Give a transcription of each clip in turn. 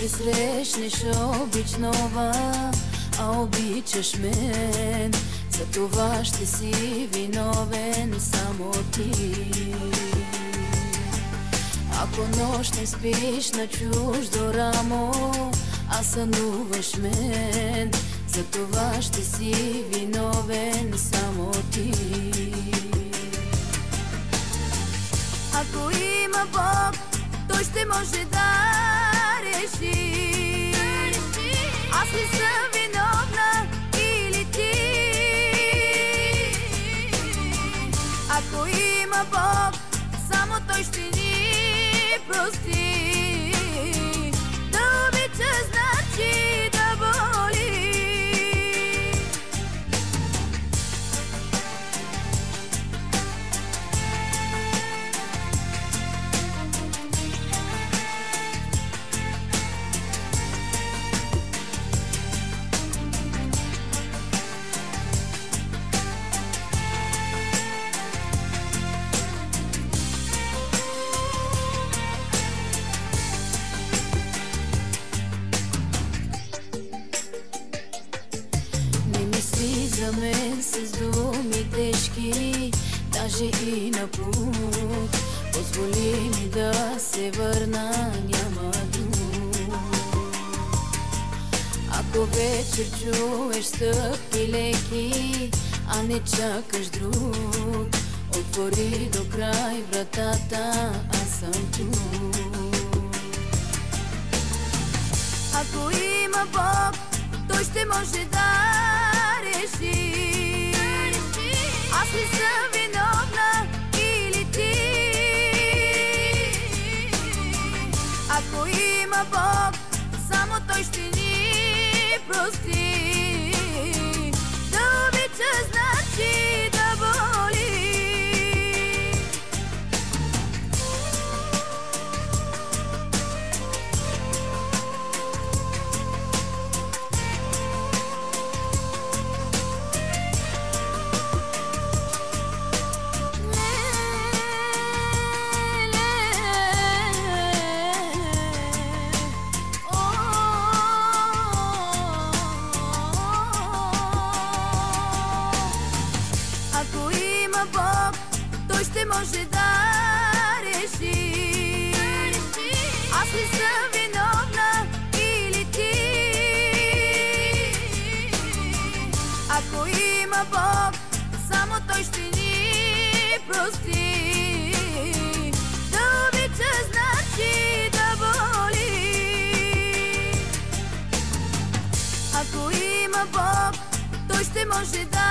Утре срещнеш обич нова, а обичаш мен. За това ще си виновен само ти. Ако нощ не спиш на чуждо рамо, а сънуваш мен, за това ще си виновен само ти. Ако има Бог, Той ще може да реши. Аз ли съм виновна или ти? Ако има Бог, само Той ще ни прости. Да обича значи да боли. За мен с думи тежки, даже и на пут. Позволи ми да се върна, няма друг. Ако вечер чуеш стъпки леки, а не чакаш друг, отвори до край вратата, аз съм тук. Ако има Бог, Той ще може да реши. Аз ли съм виновна или ти? Ако има Бог, само Той ще ни прости. Да обича значи да боли. Ако има Бог, Той ще може да реши. Аз ли съм виновна или ти? Ако има Бог, само Той ще ни прости. Да обича значи да боли. Ако има Бог, Той ще може да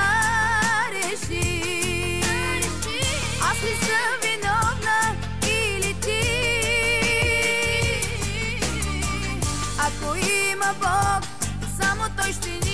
реши. Аз ли съм виновна или ти? Ако има Бог, само Той ще ни